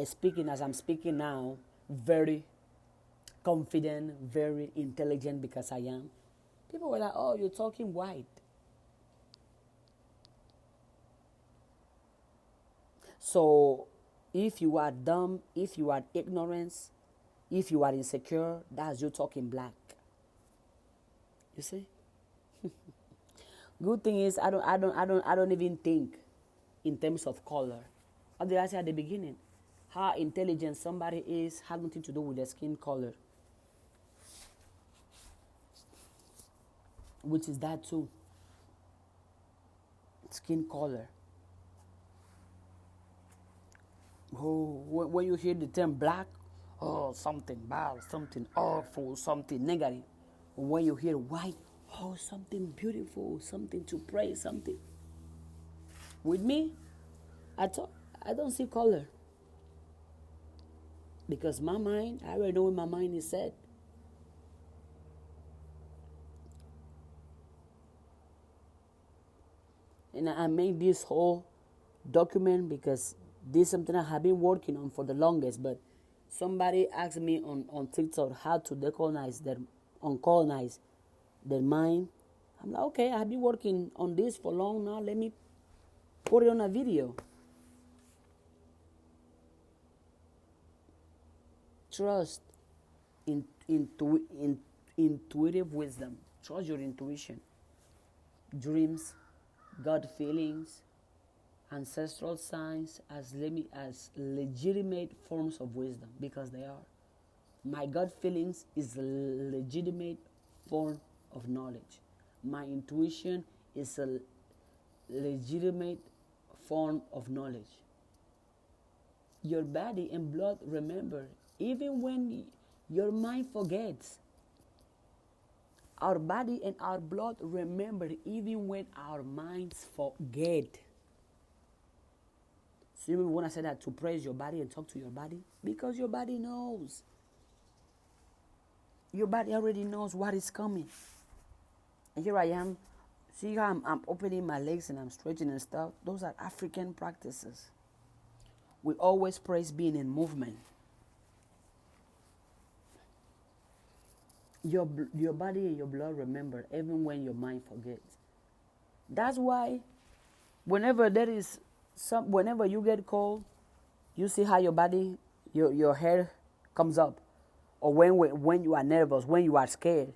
S1: speaking as I'm speaking now, very confident, very intelligent because I am. People were like, "Oh, you're talking white." So, if you are dumb, if you are ignorance, if you are insecure, that's you talking black. You see? Good thing is I don't even think in terms of color. What did I say at the beginning? How intelligent somebody is has nothing to do with their skin color, which is that too. Skin color. Oh, when you hear the term black, oh, something bad, something awful, something negative. When you hear white, oh, something beautiful, something to praise, something. With me, I don't see color. Because my mind, I already know what my mind is set. And I made this whole document because this is something I have been working on for the longest. But somebody asked me on TikTok how to uncolonize their mind. I'm like, okay, I've been working on this for long now. Let me put it on a video. Trust intuitive wisdom. Trust your intuition. Dreams, gut feelings, ancestral signs as legitimate forms of wisdom, because they are. My gut feelings is a legitimate form of knowledge. My intuition is a legitimate form of knowledge. Your body and blood remember, even when your mind forgets. Our body and our blood remember even when our minds forget. So you remember when I said that to praise your body and talk to your body? Because your body knows. Your body already knows what is coming. And here I am. See how I'm opening my legs and I'm stretching and stuff? Those are African practices. We always praise being in movement. Your body and your blood remember even when your mind forgets. That's why whenever whenever you get cold, you see how your body, your hair comes up. Or when you are nervous, when you are scared,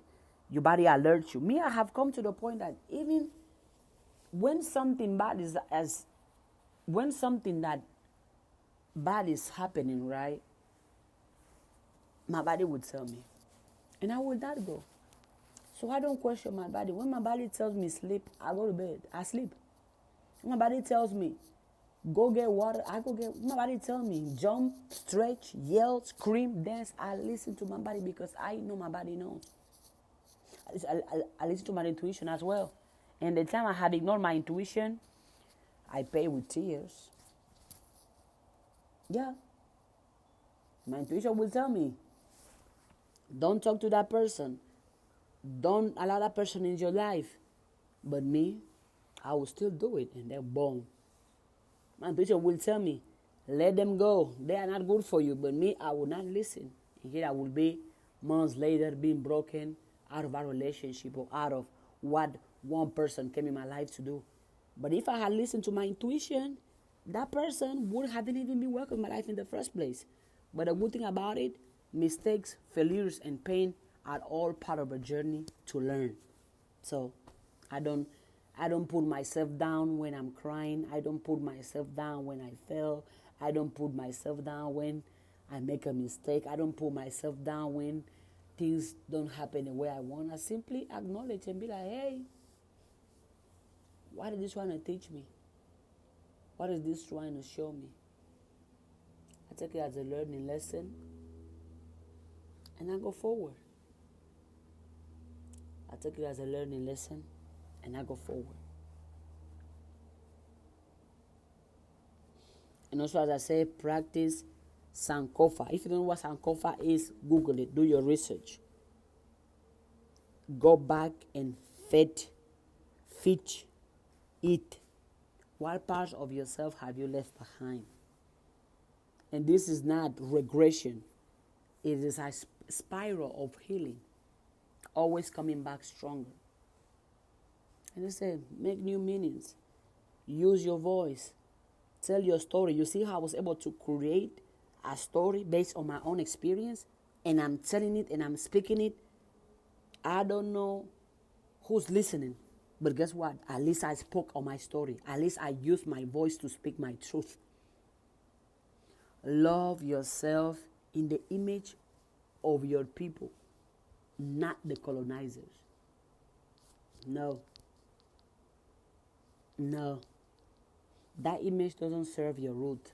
S1: your body alerts you. Me, I have come to the point that even when something bad when something that bad is happening, right, my body would tell me. And I would not go. So I don't question my body. When my body tells me sleep, I go to bed. I sleep. When my body tells me go get water, I go get. My body tells me jump, stretch, yell, scream, dance. I listen to my body because I know my body knows. I listen to my intuition as well. And the time I had ignored my intuition, I pay with tears. Yeah. My intuition will tell me, don't talk to that person. Don't allow that person in your life. But me, I will still do it. And then boom. My intuition will tell me, let them go. They are not good for you. But me, I will not listen. And here I will be months later being broken out of our relationship or out of what one person came in my life to do. But if I had listened to my intuition, that person would have even been welcome in my life in the first place. But the good thing about it, mistakes, failures, and pain are all part of a journey to learn. So I don't put myself down when I'm crying. I don't put myself down when I fail. I don't put myself down when I make a mistake. I don't put myself down when things don't happen the way I want. I simply acknowledge and be like, hey, what is this trying to teach me? What is this trying to show me? I take it as a learning lesson and I go forward. I take it as a learning lesson, and I go forward. And also, as I say, practice Sankofa. If you don't know what Sankofa is, Google it. Do your research. Go back and fetch it. What parts of yourself have you left behind? And this is not regression. It is a spiral of healing. Always coming back stronger. And I said, make new meanings. Use your voice. Tell your story. You see how I was able to create a story based on my own experience, and I'm telling it and I'm speaking it. I don't know who's listening, but guess what? At least I spoke on my story. At least I used my voice to speak my truth. Love yourself in the image of your people, not the colonizers. No. That image doesn't serve your root.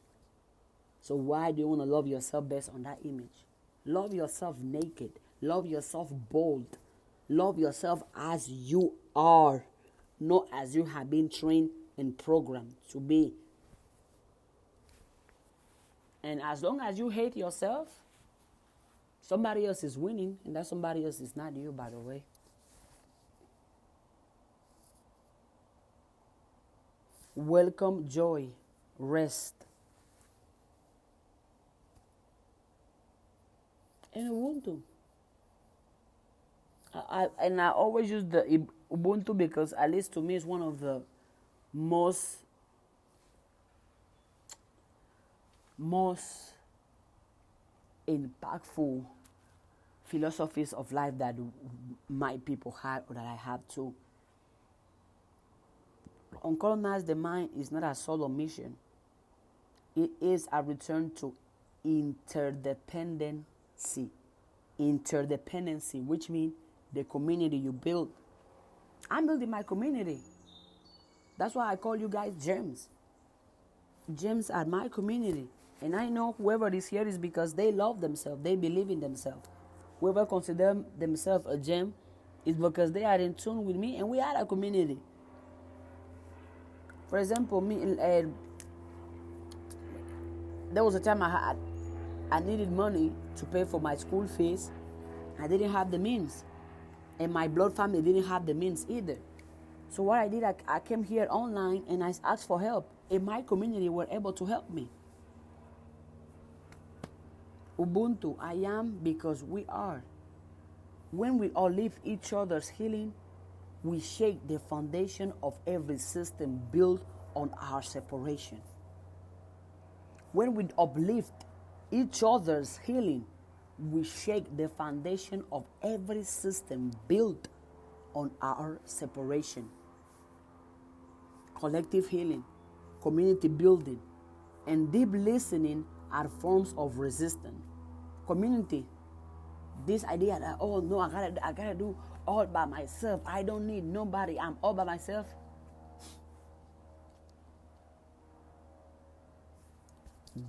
S1: So why do you want to love yourself based on that image? Love yourself naked. Love yourself bold. Love yourself as you are, not as you have been trained and programmed to be. And as long as you hate yourself, somebody else is winning, and that somebody else is not you, by the way. Welcome joy, rest, and Ubuntu. I always use the Ubuntu because, at least to me, it's one of the most impactful philosophies of life that my people had, or that I have too. Uncolonize the mind is not a solo mission. It is a return to interdependency. Interdependency, which means the community you build. I'm building my community. That's why I call you guys gems. Gems are my community. And I know whoever is here is because they love themselves. They believe in themselves. Whoever considers themselves a gem is because they are in tune with me, and we are a community. For example, there was a time I needed money to pay for my school fees. I didn't have the means. And my blood family didn't have the means either. So what I did, I came here online and I asked for help. And my community were able to help me. Ubuntu, I am because we are. When we all live each other's healing, we shake the foundation of every system built on our separation. When we uplift each other's healing, we shake the foundation of every system built on our separation. Collective healing, community building, and deep listening are forms of resistance. Community, this idea that, oh no, I gotta do all by myself. I don't need nobody. I'm all by myself.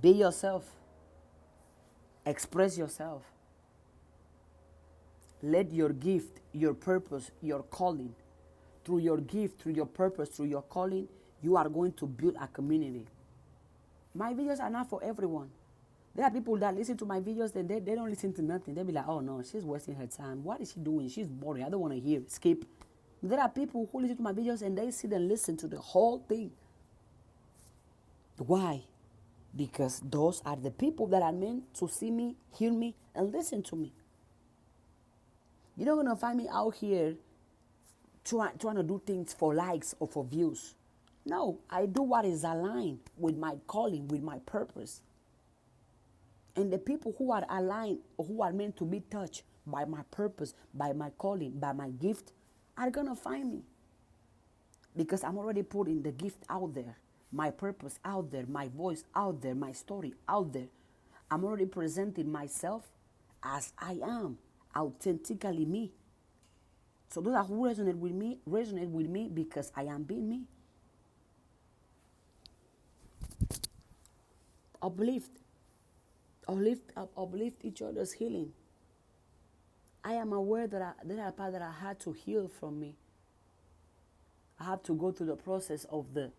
S1: Be yourself. Express yourself. Let your gift, your purpose, your calling, through your gift, through your purpose, through your calling, you are going to build a community. My videos are not for everyone. There are people that listen to my videos and they don't listen to nothing. They'll be like, oh no, she's wasting her time. What is she doing? She's boring. I don't want to hear it. Skip. There are people who listen to my videos and they sit and listen to the whole thing. Why? Because those are the people that are meant to see me, hear me, and listen to me. You're not going to find me out here trying to do things for likes or for views. No, I do what is aligned with my calling, with my purpose. And the people who are aligned or who are meant to be touched by my purpose, by my calling, by my gift, are going to find me. Because I'm already putting the gift out there, my purpose out there, my voice out there, my story out there. I'm already presenting myself as I am, authentically me. So those who resonate with me because I am being me. Uplift each other's healing. I am aware that there are parts that I had to heal from me. I have to go through the process of the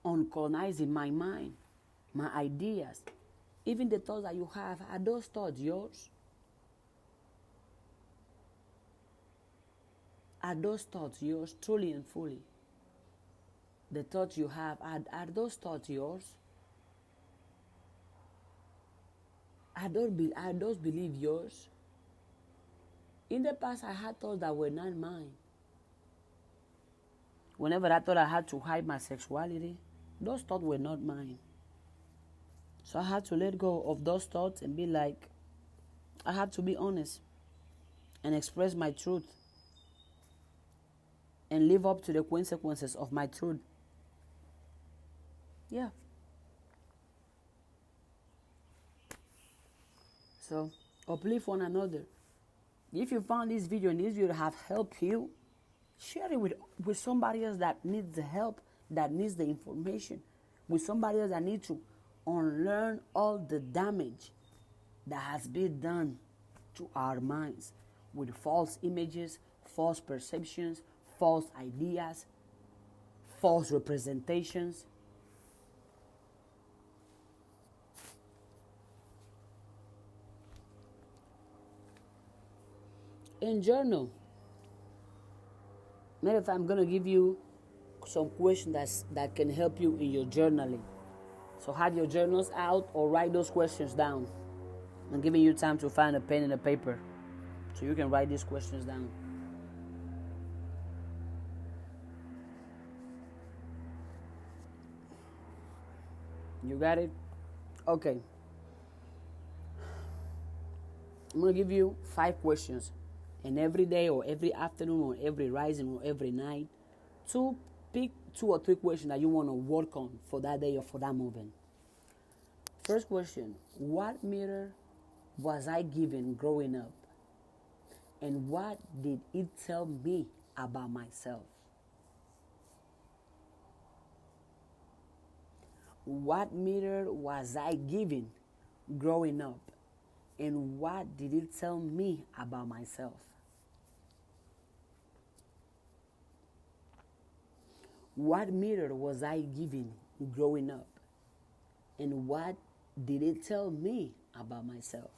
S1: uncolonizing my mind, my ideas. Even the thoughts that you have, are those thoughts yours? Are those thoughts yours, truly and fully? The thoughts you have, are those thoughts yours? Are those beliefs yours? In the past, I had thoughts that were not mine. Whenever I thought I had to hide my sexuality, those thoughts were not mine. So I had to let go of those thoughts and be like, I have to be honest and express my truth and live up to the consequences of my truth. Yeah. So uplift one another. If you found this video and this video have helped you, share it with somebody else that needs the help, that needs the information, with somebody else that needs to unlearn all the damage that has been done to our minds with false images, false perceptions, false ideas, false representations. And journal. Matter of fact, I'm going to give you some questions that can help you in your journaling. So have your journals out or write those questions down. I'm giving you time to find a pen and a paper so you can write these questions down. You got it? Okay. I'm going to give you 5 questions. And every day or every afternoon or every rising or every night, pick 2 or 3 questions that you want to work on for that day or for that moment. First question, what mirror was I given growing up? And what did it tell me about myself? What mirror was I given growing up? And what did it tell me about myself? What mirror was I given growing up? And what did it tell me about myself?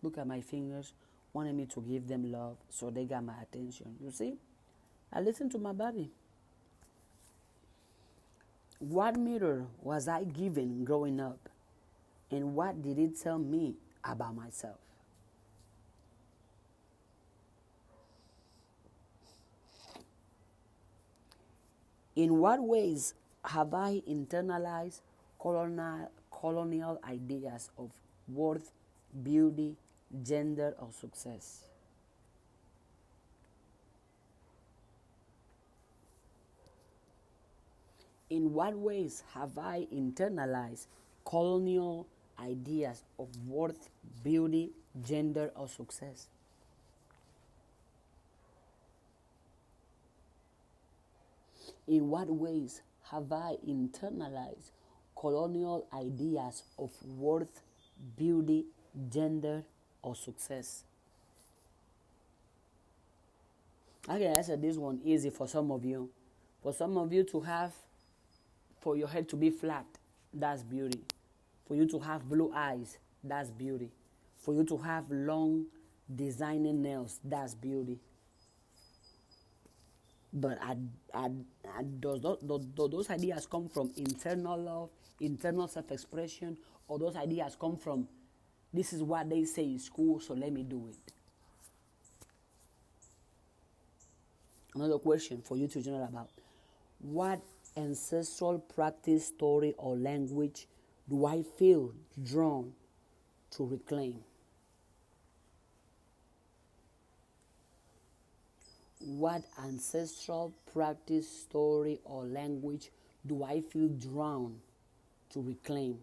S1: Look at my fingers, wanting me to give them love, so they got my attention. You see? I listen to my body. What mirror was I given growing up? And what did it tell me about myself? In what ways have I internalized colonial ideas of worth, beauty, gender, or success? In what ways have I internalized colonial ideas of worth, beauty, gender, or success? In what ways have I internalized colonial ideas of worth, beauty, gender, or success? I can answer this one easy for some of you. For some of you for your head to be flat, that's beauty. For you to have blue eyes, that's beauty. For you to have long designing nails, that's beauty. But those ideas come from internal love, internal self-expression, or those ideas come from, this is what they say in school, so let me do it? Another question for you to journal about. What ancestral practice, story, or language do I feel drawn to reclaim? What ancestral practice, story, or language do I feel drawn to reclaim?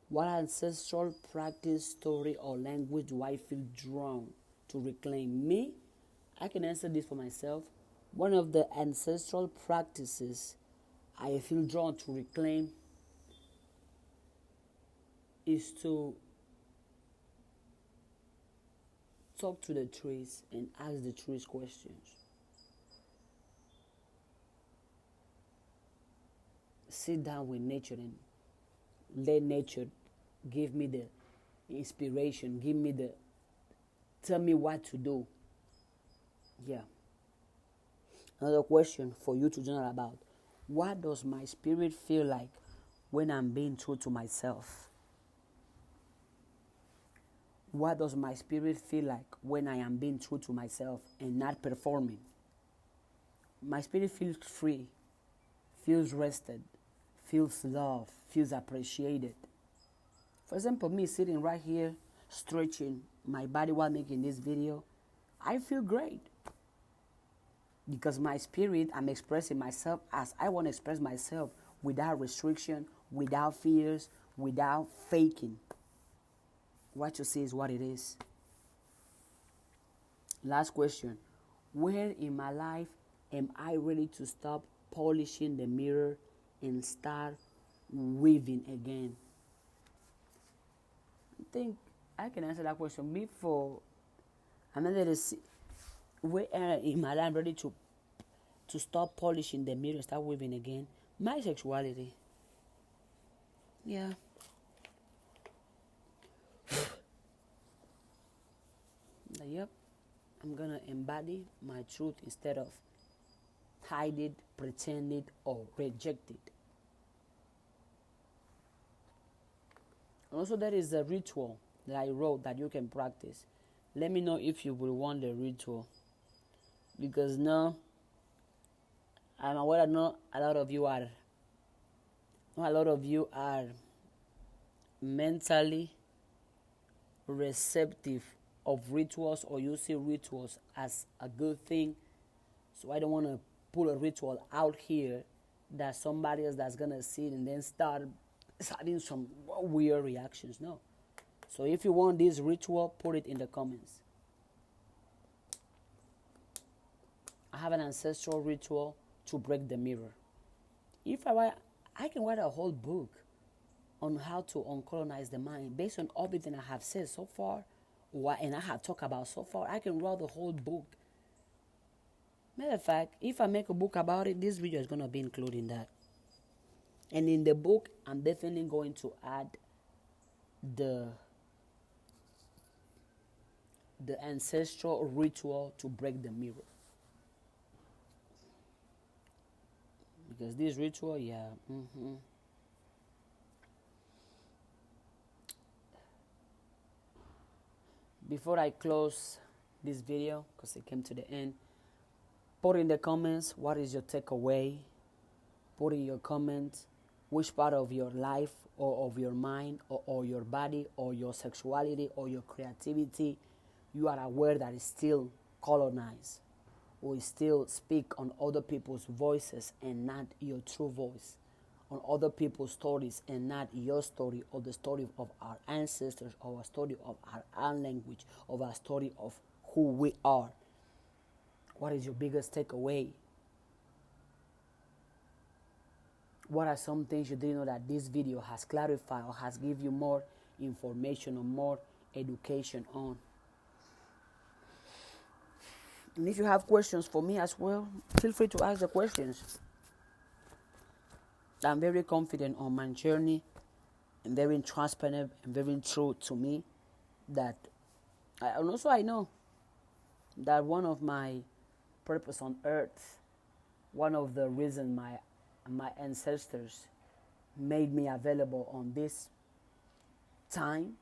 S1: What ancestral practice, story, or language do I feel drawn to reclaim? Me, I can answer this for myself. One of the ancestral practices I feel drawn to reclaim is to talk to the trees and ask the trees questions. Sit down with nature and let nature give me the inspiration, tell me what to do. Yeah. Another question for you to journal about. What does my spirit feel like when I'm being true to myself? What does my spirit feel like when I am being true to myself and not performing? My spirit feels free, feels rested, feels loved, feels appreciated. For example, me sitting right here, stretching my body while making this video, I feel great. Because my spirit, I'm expressing myself as I want to express myself without restriction, without fears, without faking. What you see is what it is. Last question. Where in my life am I ready to stop polishing the mirror and start weaving again? I think I can answer that question. Before I'm not ready to see where in my life I'm ready to stop polishing the mirror and start weaving again. My sexuality. Yeah. Yep. I'm gonna embody my truth instead of hide it, pretend it, or reject it. Also, there is a ritual that I wrote that you can practice. Let me know if you will want the ritual. Because now, I'm aware that not a lot of you are mentally receptive of rituals, or you see rituals as a good thing. So I don't want to pull a ritual out here that somebody else that's going to see it and then start having some weird reactions. No. So if you want this ritual, put it in the comments. I have an ancestral ritual to break the mirror. If I can write a whole book on how to uncolonize the mind based on everything I have said so far, and I have talked about so far. I can write the whole book. Matter of fact, if I make a book about it, this video is going to be including that. And in the book, I'm definitely going to add the ancestral ritual to break the mirror. Because this ritual, yeah. Before I close this video, because it came to the end, put in the comments what is your takeaway. Put in your comments which part of your life or of your mind or your body or your sexuality or your creativity you are aware that is still colonized, or still speak on other people's voices and not your true voice, on other people's stories and not your story or the story of our ancestors or a story of our own language, of a story of who we are. What is your biggest takeaway? What are some things you didn't know that this video has clarified or has given you more information or more education on? And if you have questions for me as well, feel free to ask the questions. I'm very confident on my journey and very transparent and very true to me that and also I know that one of my purpose on earth, one of the reasons my ancestors made me available on this time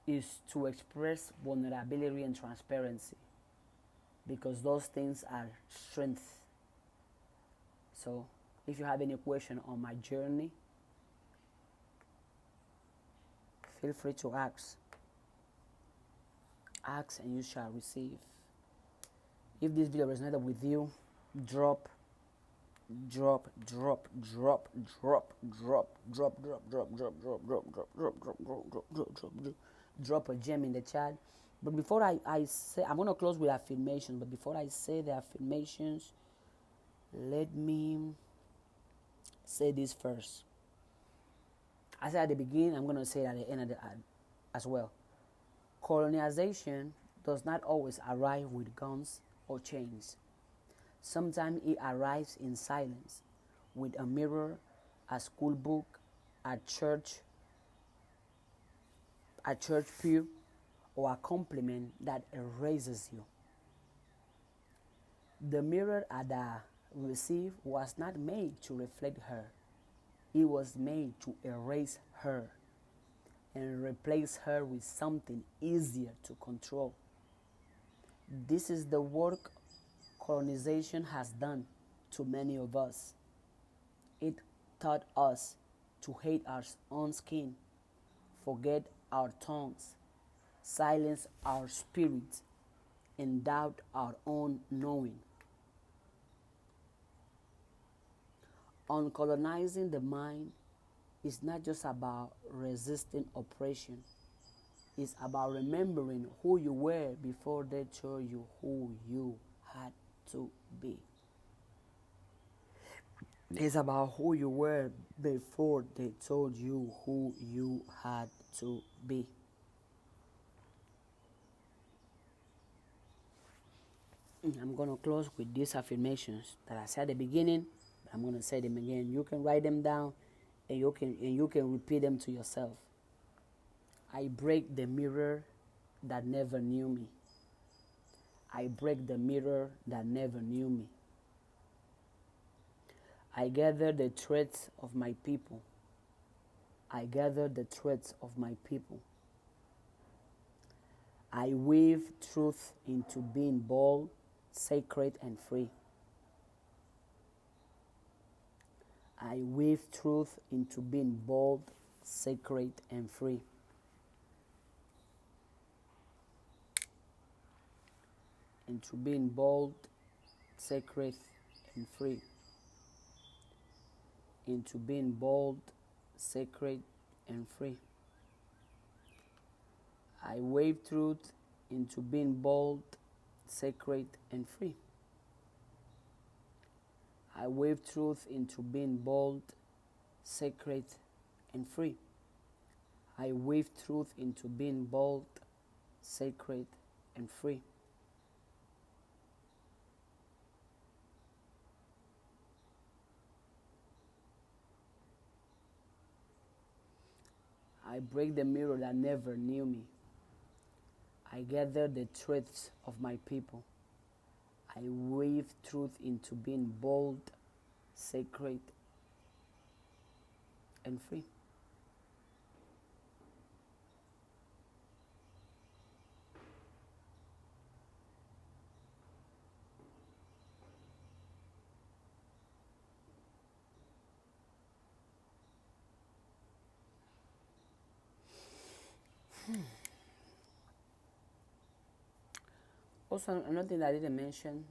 S1: is to express vulnerability and transparency, because those things are strength. So if you have any question on my journey, feel free to ask. Ask and you shall receive. If this video resonated with you, drop a gem in the chat. But before I say, I'm going to close with affirmations, but before I say the affirmations, let me say this first. I said at the beginning, I'm going to say it at the end of the ad as well. Colonization does not always arrive with guns or chains. Sometimes it arrives in silence, with a mirror, a school book, a church pew, or a compliment that erases you. The mirror Ada received was not made to reflect her. It was made to erase her and replace her with something easier to control. This is the work colonization has done to many of us. It taught us to hate our own skin, forget our tongues, silence our spirits, and doubt our own knowing. Uncolonizing the mind is not just about resisting oppression. It's about remembering who you were before they told you who you had to be. It's about who you were before they told you who you had to be. I'm going to close with these affirmations that I said at the beginning. I'm going to say them again. You can write them down and you can repeat them to yourself. I break the mirror that never knew me. I break the mirror that never knew me. I gather the threads of my people. I gather the threads of my people. I weave truth into being bold, sacred, and free. I weave truth into being bold, sacred, and free. Into being bold, sacred, and free. Into being bold, sacred, and free. I weave truth into being bold, sacred, and free. I weave truth into being bold, sacred, and free. I weave truth into being bold, sacred, and free. I break the mirror that never knew me. I gather the threads of my people. I weave truth into being bold, sacred, and free. Also, another thing that I didn't mention,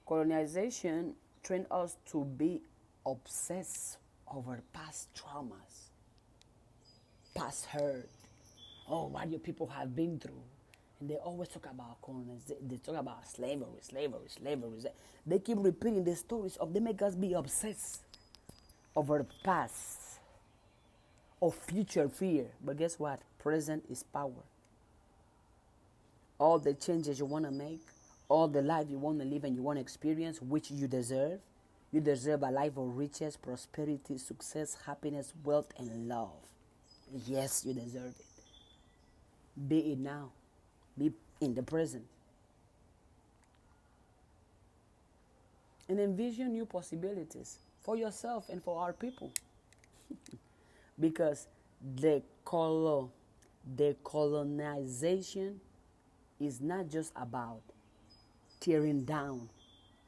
S1: colonization trained us to be obsessed over past traumas, past hurt, what your people have been through. And they always talk about colonization. They talk about slavery. They keep repeating the stories of they make us be obsessed over the past, of future fear. But guess what? Present is power. All the changes you want to make, all the life you want to live and you want to experience, which you deserve. You deserve a life of riches, prosperity, success, happiness, wealth, and love. Yes, you deserve it. Be it now. Be in the present. And envision new possibilities for yourself and for our people. Because the colonization is not just about tearing down.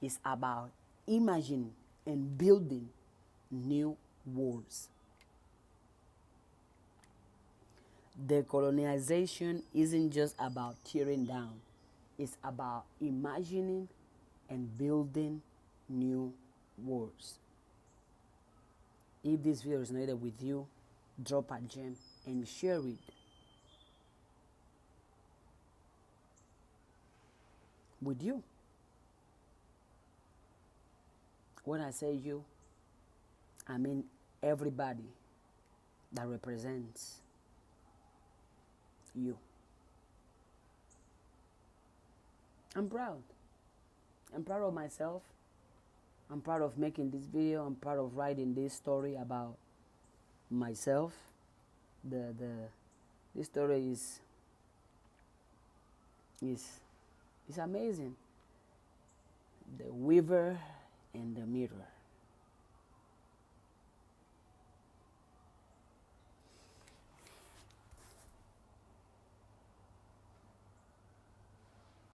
S1: It's about imagining and building new worlds. Decolonization isn't just about tearing down. It's about imagining and building new worlds. If this video resonated with you, drop a gem and share it. with you. When I say you, I mean everybody that represents you. I'm proud. I'm proud of myself. I'm proud of making this video. I'm proud of writing this story about myself. This story is amazing. The weaver and the mirror.